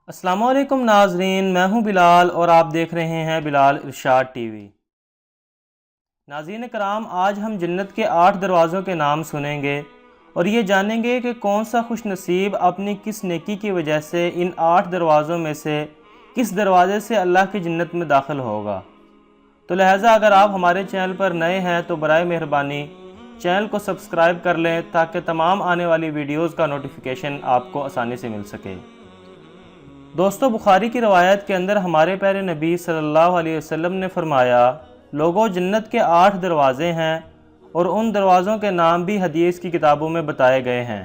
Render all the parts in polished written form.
السلام علیکم ناظرین، میں ہوں بلال اور آپ دیکھ رہے ہیں بلال ارشاد ٹی وی۔ ناظرین کرام، آج ہم جنت کے 8 دروازوں کے نام سنیں گے اور یہ جانیں گے کہ کون سا خوش نصیب اپنی کس نیکی کی وجہ سے ان 8 دروازوں میں سے کس دروازے سے اللہ کی جنت میں داخل ہوگا۔ تو لہٰذا اگر آپ ہمارے چینل پر نئے ہیں تو برائے مہربانی چینل کو سبسکرائب کر لیں تاکہ تمام آنے والی ویڈیوز کا نوٹیفیکیشن آپ کو آسانی سے مل سکے۔ دوستو، بخاری کی روایت کے اندر ہمارے پیارے نبی صلی اللہ علیہ وسلم نے فرمایا، لوگوں جنت کے 8 دروازے ہیں اور ان دروازوں کے نام بھی حدیث کی کتابوں میں بتائے گئے ہیں۔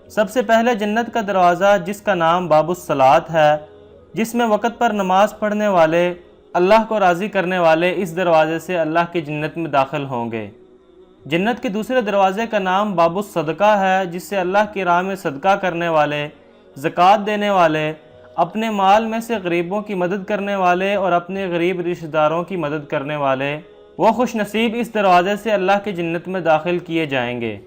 سب سے پہلے جنت کا دروازہ جس کا نام باب الصلاۃ ہے، جس میں وقت پر نماز پڑھنے والے، اللہ کو راضی کرنے والے اس دروازے سے اللہ کی جنت میں داخل ہوں گے۔ جنت کے دوسرے دروازے کا نام باب الصدقہ ہے، جس سے اللہ کی راہ میں صدقہ کرنے والے، زکوٰۃ دینے والے، اپنے مال میں سے غریبوں کی مدد کرنے والے اور اپنے غریب رشتہ داروں کی مدد کرنے والے، وہ خوش نصیب اس دروازے سے اللہ کی جنت میں داخل کیے جائیں گے۔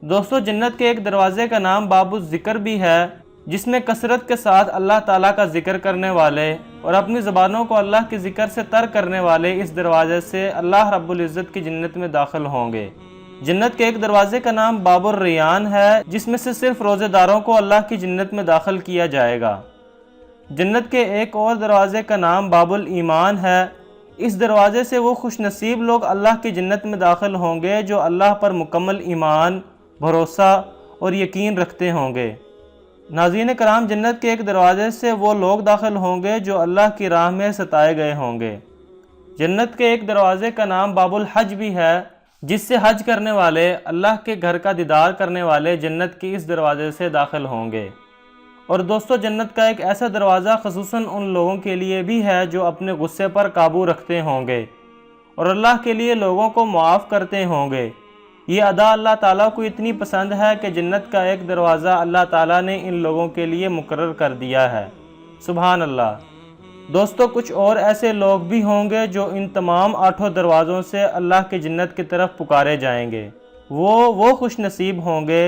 دوستو، جنت کے ایک دروازے کا نام باب الذکر بھی ہے، جس میں کثرت کے ساتھ اللہ تعالیٰ کا ذکر کرنے والے اور اپنی زبانوں کو اللہ کے ذکر سے تر کرنے والے اس دروازے سے اللہ رب العزت کی جنت میں داخل ہوں گے۔ جنت کے ایک دروازے کا نام باب الریان ہے، جس میں سے صرف روزے داروں کو اللہ کی جنت میں داخل کیا جائے گا۔ جنت کے ایک اور دروازے کا نام باب الایمان ہے، اس دروازے سے وہ خوش نصیب لوگ اللہ کی جنت میں داخل ہوں گے جو اللہ پر مکمل ایمان، بھروسہ اور یقین رکھتے ہوں گے۔ ناظرین کرام، جنت کے ایک دروازے سے وہ لوگ داخل ہوں گے جو اللہ کی راہ میں ستائے گئے ہوں گے۔ جنت کے ایک دروازے کا نام باب الحج بھی ہے، جس سے حج کرنے والے، اللہ کے گھر کا دیدار کرنے والے جنت کے اس دروازے سے داخل ہوں گے۔ اور دوستو، جنت کا ایک ایسا دروازہ خصوصاً ان لوگوں کے لیے بھی ہے جو اپنے غصے پر قابو رکھتے ہوں گے اور اللہ کے لیے لوگوں کو معاف کرتے ہوں گے۔ یہ ادا اللہ تعالیٰ کو اتنی پسند ہے کہ جنت کا ایک دروازہ اللہ تعالیٰ نے ان لوگوں کے لیے مقرر کر دیا ہے۔ سبحان اللہ۔ دوستو، کچھ اور ایسے لوگ بھی ہوں گے جو ان تمام 8 دروازوں سے اللہ کی جنت کی طرف پکارے جائیں گے۔ وہ خوش نصیب ہوں گے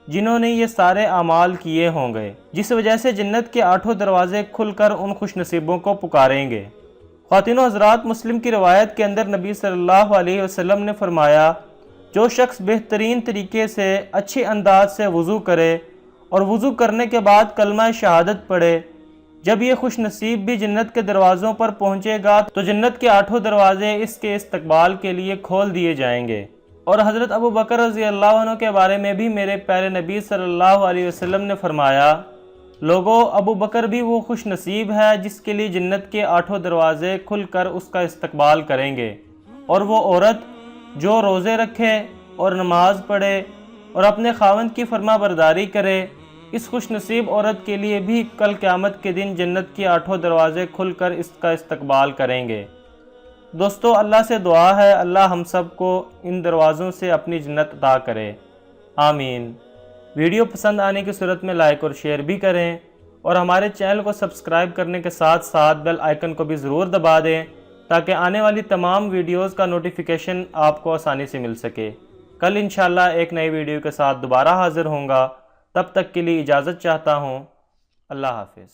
جنہوں نے یہ سارے اعمال کیے ہوں گے، جس وجہ سے جنت کے 8 دروازے کھل کر ان خوش نصیبوں کو پکاریں گے۔ خواتین و حضرات، مسلم کی روایت کے اندر نبی صلی اللہ علیہ وسلم نے فرمایا، جو شخص بہترین طریقے سے اچھے انداز سے وضو کرے اور وضو کرنے کے بعد کلمہ شہادت پڑھے، جب یہ خوش نصیب بھی جنت کے دروازوں پر پہنچے گا تو جنت کے 8 دروازے اس کے استقبال کے لیے کھول دیے جائیں گے۔ اور حضرت ابو بکر رضی اللہ عنہ کے بارے میں بھی میرے پیارے نبی صلی اللہ علیہ وسلم نے فرمایا، لوگوں، ابو بکر بھی وہ خوش نصیب ہے جس کے لیے جنت کے 8 دروازے کھل کر اس کا استقبال کریں گے۔ اور وہ عورت جو روزے رکھے اور نماز پڑھے اور اپنے خاوند کی فرما برداری کرے، اس خوش نصیب عورت کے لیے بھی کل قیامت کے دن جنت کے 8 دروازے کھل کر اس کا استقبال کریں گے۔ دوستو، اللہ سے دعا ہے اللہ ہم سب کو ان دروازوں سے اپنی جنت عطا کرے، آمین۔ ویڈیو پسند آنے کی صورت میں لائک اور شیئر بھی کریں اور ہمارے چینل کو سبسکرائب کرنے کے ساتھ ساتھ بیل آئیکن کو بھی ضرور دبا دیں تاکہ آنے والی تمام ویڈیوز کا نوٹیفیکیشن آپ کو آسانی سے مل سکے۔ کل انشاءاللہ ایک نئی ویڈیو کے ساتھ دوبارہ حاضر ہوں گا، تب تک کے لیے اجازت چاہتا ہوں۔ اللہ حافظ۔